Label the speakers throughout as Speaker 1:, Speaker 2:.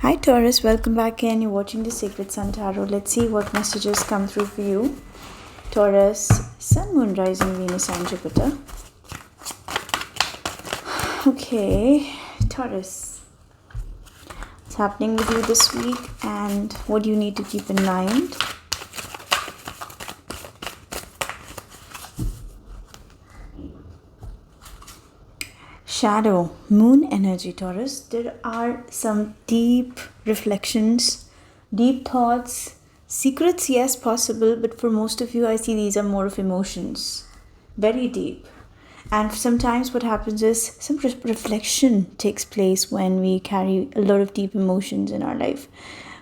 Speaker 1: Hi Taurus, welcome back again. You're watching the Sacred Sun Tarot. Let's see what messages come through for you. Taurus, Sun, Moon, Rising, Venus, and Jupiter. Okay, Taurus, what's happening with you this week and what do you need to keep in mind? Shadow, Moon energy, Taurus. There are some deep reflections, deep thoughts, secrets, yes, possible, but for most of you, I see these are more of emotions. Very deep. And sometimes what happens is some reflection takes place when we carry a lot of deep emotions in our life.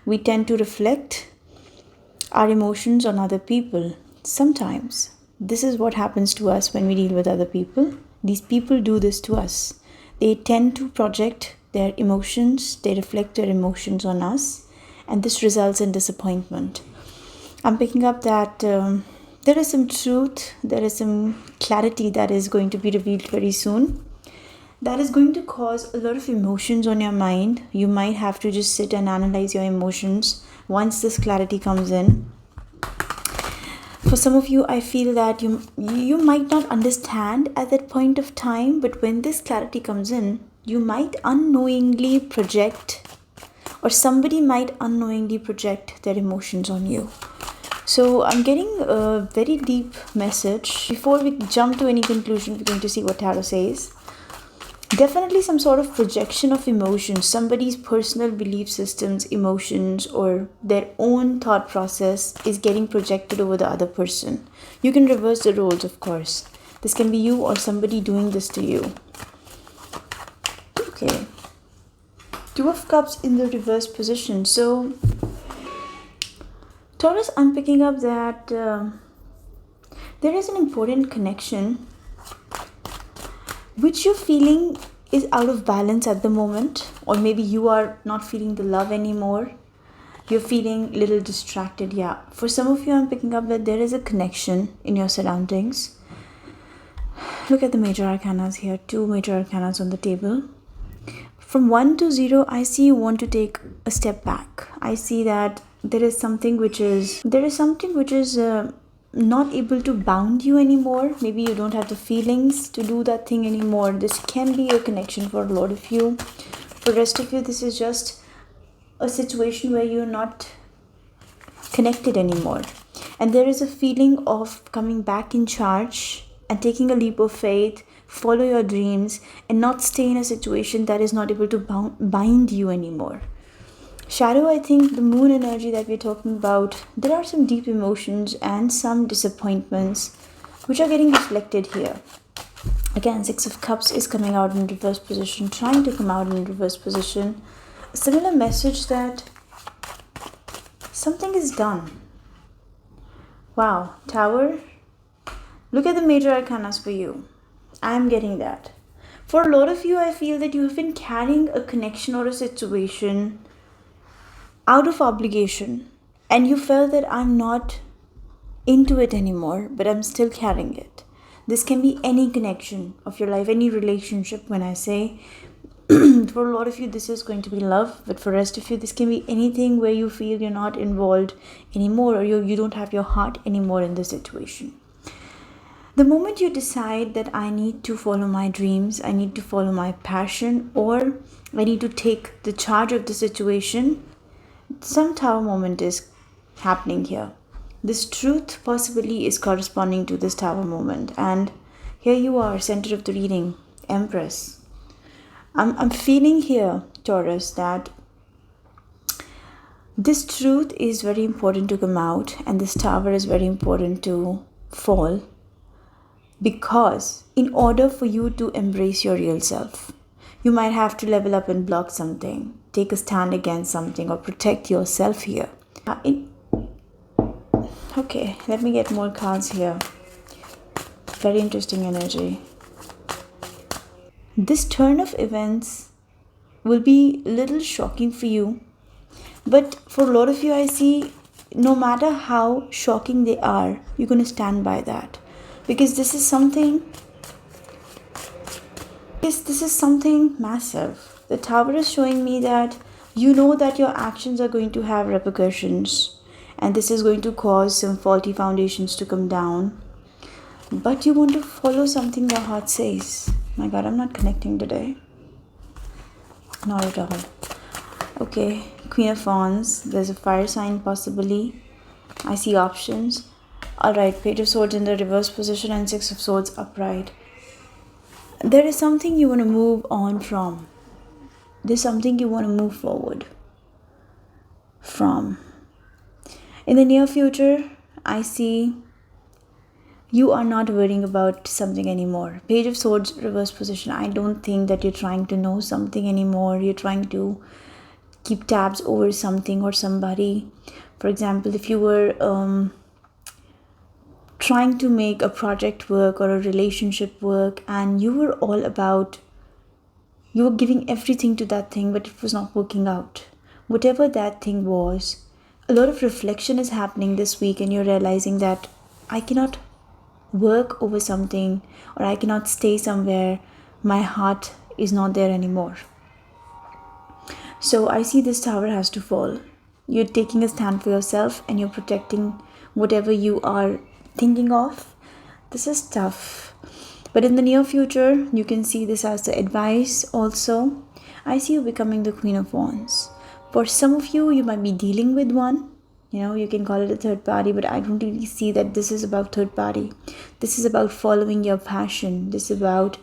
Speaker 1: We tend to reflect our emotions on other people. Sometimes this is what happens to us when we deal with other people. These people do this to us. They tend to project their emotions, they reflect their emotions on us, and this results in disappointment. I'm picking up that there is some truth, there is some clarity that is going to be revealed very soon. That is going to cause a lot of emotions on your mind. You might have to just sit and analyze your emotions once this clarity comes in. For some of you, I feel that you might not understand at that point of time, but when this clarity comes in, you might unknowingly project, or somebody might unknowingly project their emotions on you. So I'm getting a very deep message. Before we jump to any conclusion, we're going to see what Tarot says. Definitely some sort of projection of emotions, somebody's personal belief systems, emotions, or their own thought process is getting projected over the other person. You can reverse the roles, of course. This can be you or somebody doing this to you. Okay. Two of Cups in the reverse position. So, Taurus, I'm picking up that there is an important connection which you're feeling is out of balance at the moment, or maybe you are not feeling the love anymore. You're feeling a little distracted. Yeah, for some of you, I'm picking up that there is a connection in your surroundings. Look at the major arcanas here, two major arcanas on the table. From 1 to 0, I see you want to take a step back. I see that there is something which is not able to bound you anymore. Maybe you don't have the feelings to do that thing anymore. This can be a connection for a lot of you. For the rest of you, this is just a situation where you're not connected anymore. And there is a feeling of coming back in charge and taking a leap of faith, follow your dreams, and not stay in a situation that is not able to bind you anymore. Shadow, I think the moon energy that we're talking about, there are some deep emotions and some disappointments which are getting reflected here. Again, Six of Cups is coming out in reverse position, trying to come out in reverse position. A similar message that something is done. Wow, Tower. Look at the major arcanas for you. I'm getting that. For a lot of you, I feel that you have been carrying a connection or a situation out of obligation, and you felt that I'm not into it anymore, but I'm still carrying it. This can be any connection of your life, any relationship. When I say for a lot of you this is going to be love, but for the rest of you this can be anything where you feel you're not involved anymore, or you don't have your heart anymore in the situation. The moment you decide that I need to follow my dreams, I need to follow my passion, or I need to take the charge of the situation, some Tower moment is happening here. This truth possibly is corresponding to this Tower moment. And here you are, center of the reading, Empress. I'm feeling here, Taurus, that this truth is very important to come out, and this Tower is very important to fall, because in order for you to embrace your real self, you might have to level up and block something, take a stand against something, or protect yourself here. Okay, let me get more cards here. Very interesting energy. This turn of events will be a little shocking for you, but for a lot of you, I see no matter how shocking they are, you're going to stand by that, because this is something massive. The Tower is showing me that You know that your actions are going to have repercussions, and this is going to cause some faulty foundations to come down. But you want to follow something your heart says. My God, I'm not connecting today. Not at all. Okay, Queen of Wands. There's a fire sign possibly. I see options. Alright, Page of Swords in the reverse position and Six of Swords upright. There is something you want to move on from. There's something you want to move forward from. In the near future, I see you are not worrying about something anymore. Page of Swords reverse position. I don't think that you're trying to know something anymore. You're trying to keep tabs over something or somebody. For example, if you were trying to make a project work or a relationship work, and you were giving everything to that thing, but it was not working out. Whatever that thing was, a lot of reflection is happening this week, and you're realizing that I cannot work over something, or I cannot stay somewhere. My heart is not there anymore. So I see this tower has to fall. You're taking a stand for yourself, and you're protecting whatever you are thinking of. This is tough. But in the near future, you can see this as the advice also. I see you becoming the Queen of Wands. For some of you, you might be dealing with one. You can call it a third party, but I don't really see that this is about third party. This is about following your passion. This is about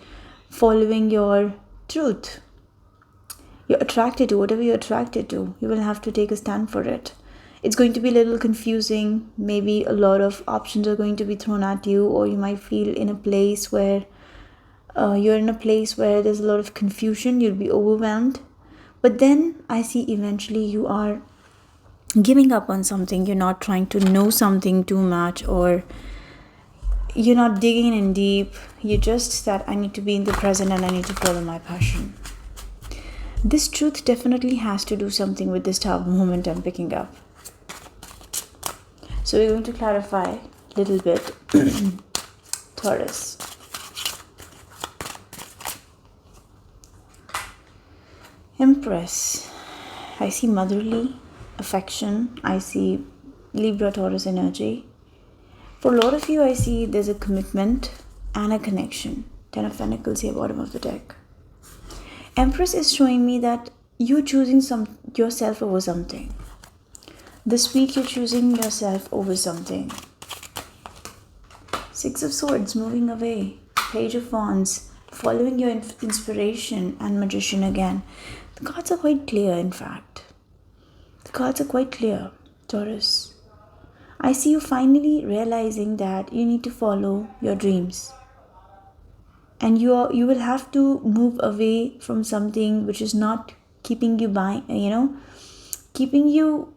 Speaker 1: following your truth. You're attracted to whatever you're attracted to. You will have to take a stand for it. It's going to be a little confusing. Maybe a lot of options are going to be thrown at you, or you might feel in a place where there's a lot of confusion. You'll be overwhelmed. But then I see eventually you are giving up on something. You're not trying to know something too much, or you're not digging in deep. You just said, I need to be in the present and I need to follow my passion. This truth definitely has to do something with this tower moment I'm picking up. So we're going to clarify a little bit. Taurus. Empress. I see motherly affection. I see Libra Taurus energy. For a lot of you, I see there's a commitment and a connection. Ten of Pentacles here, bottom of the deck. Empress is showing me that you're choosing yourself over something. This week you're choosing yourself over something. Six of Swords, moving away. Page of Wands, following your inspiration, and Magician again. The cards are quite clear, in fact. The cards are quite clear, Taurus. I see you finally realizing that you need to follow your dreams. And you will have to move away from something which is not keeping you keeping you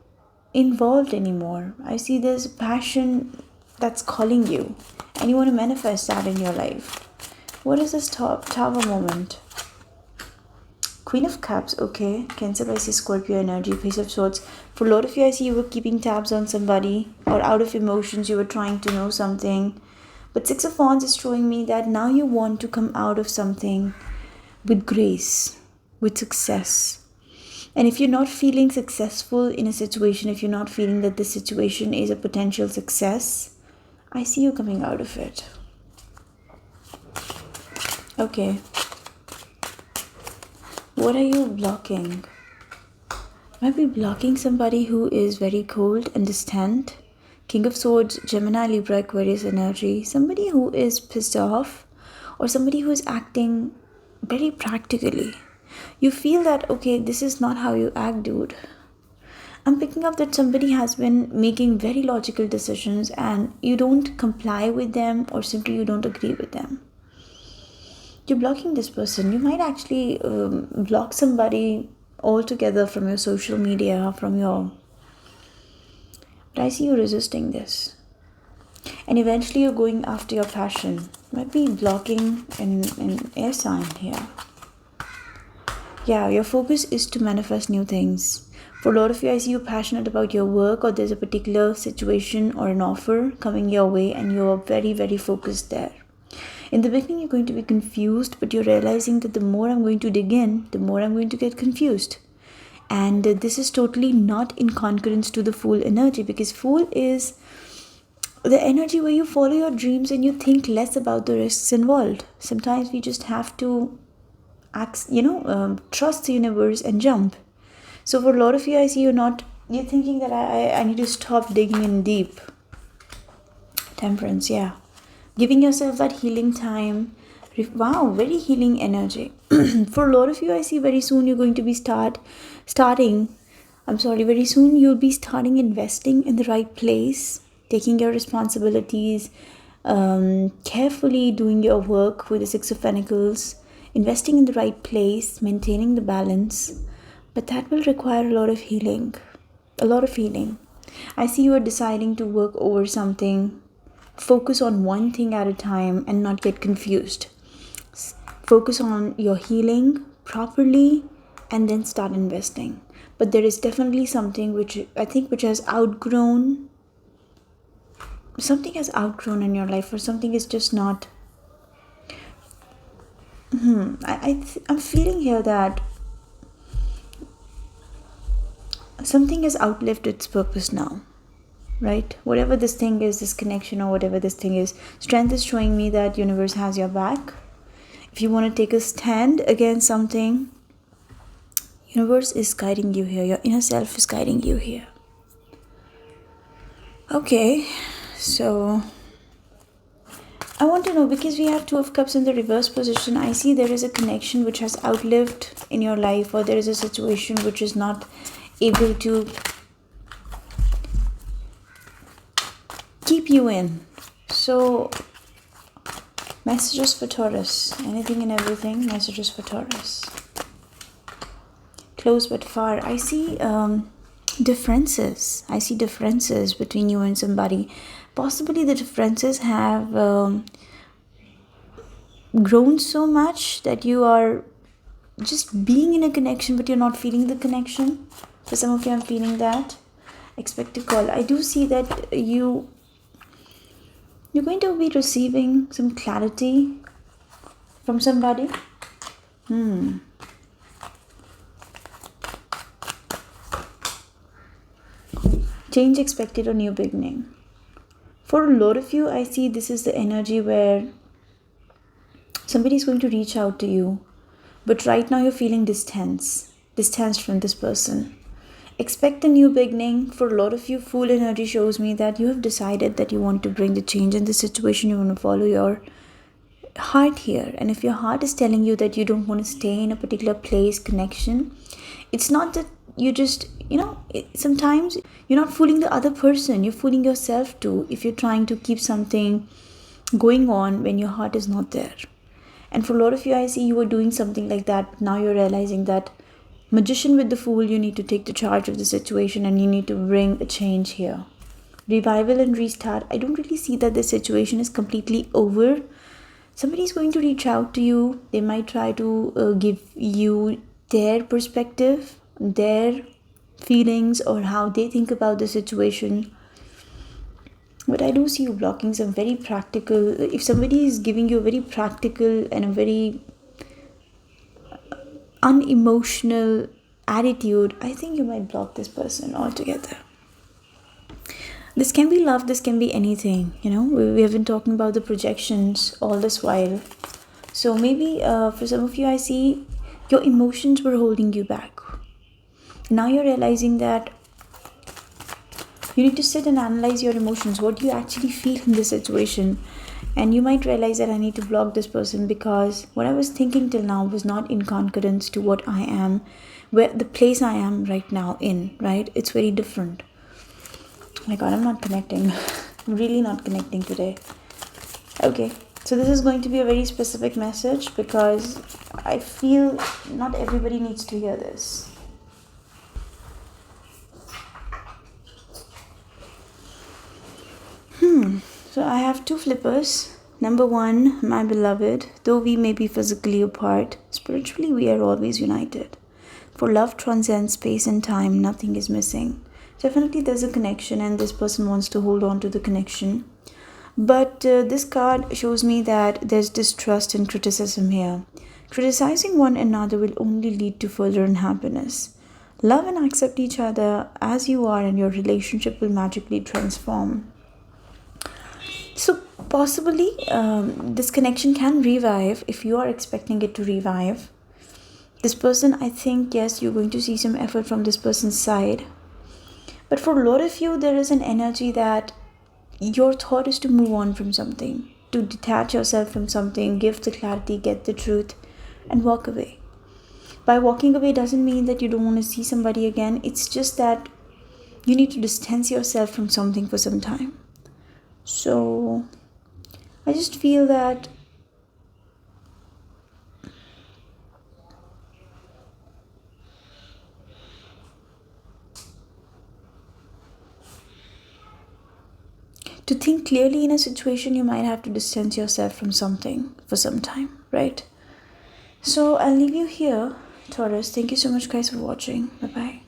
Speaker 1: involved anymore. I see there's a passion that's calling you, and you want to manifest that in your life. What is this tower moment? Queen of Cups, okay. Cancer, Pisces, Scorpio energy. Page of Swords. For a lot of you, I see you were keeping tabs on somebody, or out of emotions you were trying to know something. But Six of Wands is showing me that now you want to come out of something with grace, with success. And if you're not feeling successful in a situation, if you're not feeling that this situation is a potential success, I see you coming out of it. Okay. What are you blocking? Might be blocking somebody who is very cold and distant. King of Swords, Gemini, Libra, Aquarius energy. Somebody who is pissed off, or somebody who is acting very practically. You feel that, okay, this is not how you act, dude. I'm picking up that somebody has been making very logical decisions and you don't comply with them, or simply you don't agree with them. You're blocking this person. You might actually block somebody altogether from your social media, But I see you resisting this. And eventually you're going after your passion. Might be blocking an air sign here. Yeah, your focus is to manifest new things. For a lot of you, I see you passionate about your work, or there's a particular situation or an offer coming your way, and you're very, very focused there. In the beginning, you're going to be confused, but you're realizing that the more I'm going to dig in, the more I'm going to get confused. And this is totally not in concurrence to the Fool energy, because Fool is the energy where you follow your dreams and you think less about the risks involved. Sometimes we just have to trust the universe and jump. So for a lot of you, I see you're thinking that I need to stop digging in deep. Temperance, yeah. Giving yourself that healing time. Wow, very healing energy. For a lot of you, I see very soon you're going to be very soon you'll be starting investing in the right place, taking your responsibilities, carefully doing your work with the Six of Pentacles, investing in the right place, maintaining the balance. But that will require a lot of healing. A lot of healing. I see you are deciding to work over something. Focus on one thing at a time and not get confused. Focus on your healing properly and then start investing. But there is definitely something which has outgrown. Something has outgrown in your life, or something is just not. I'm feeling here that something has outlived its purpose now, right? Whatever this thing is, this connection or whatever this thing is, strength is showing me that universe has your back. If you want to take a stand against something, universe is guiding you here. Your inner self is guiding you here. Okay, so I want to know, because we have Two of Cups in the reverse position, I see there is a connection which has outlived in your life, or there is a situation which is not able to keep you in. So messages for Taurus, anything and everything, messages for Taurus. Close but far. I see differences. I see differences between you and somebody. Possibly the differences have grown so much that you are just being in a connection, but you're not feeling the connection. For some of you, I'm feeling that. Expect a call. I do see that you're going to be receiving some clarity from somebody. Change expected or new beginning. For a lot of you, I see this is the energy where somebody is going to reach out to you, but right now you're feeling distanced from this person. Expect a new beginning. For a lot of you, Fool energy shows me that you have decided that you want to bring the change in the situation. You want to follow your heart here. And if your heart is telling you that you don't want to stay in a particular place, connection, it's not that you just, sometimes you're not fooling the other person. You're fooling yourself too if you're trying to keep something going on when your heart is not there. And for a lot of you, I see you were doing something like that. Now you're realizing that Magician with the Fool, you need to take the charge of the situation and you need to bring a change here. Revival and restart. I don't really see that the situation is completely over. Somebody is going to reach out to you. They might try to give you their perspective, their feelings, or how they think about the situation. But I do see you blocking some very practical. If somebody is giving you a very practical and a very unemotional attitude, I think you might block this person altogether. This can be love, this can be anything. We have been talking about the projections all this while. So maybe for some of you, I see your emotions were holding you back. Now you're realizing that you need to sit and analyze your emotions. What do you actually feel in this situation? And you might realize that I need to block this person because what I was thinking till now was not in concordance to what I am, where the place I am right now in, right? It's very different. Oh my God, I'm not connecting. I'm really not connecting today. Okay, so this is going to be a very specific message because I feel not everybody needs to hear this. So I have two flippers. Number one, my beloved, though we may be physically apart, spiritually we are always united. For love transcends space and time, nothing is missing. Definitely there's a connection and this person wants to hold on to the connection. But this card shows me that there's distrust and criticism here. Criticizing one another will only lead to further unhappiness. Love and accept each other as you are, and your relationship will magically transform. So, possibly, this connection can revive if you are expecting it to revive. This person, I think, yes, you're going to see some effort from this person's side. But for a lot of you, there is an energy that your thought is to move on from something, to detach yourself from something, give the clarity, get the truth, and walk away. By walking away doesn't mean that you don't want to see somebody again. It's just that you need to distance yourself from something for some time. So I just feel that to think clearly in a situation, you might have to distance yourself from something for some time, right? So I'll leave you here, Taurus. Thank you so much, guys, for watching. Bye bye.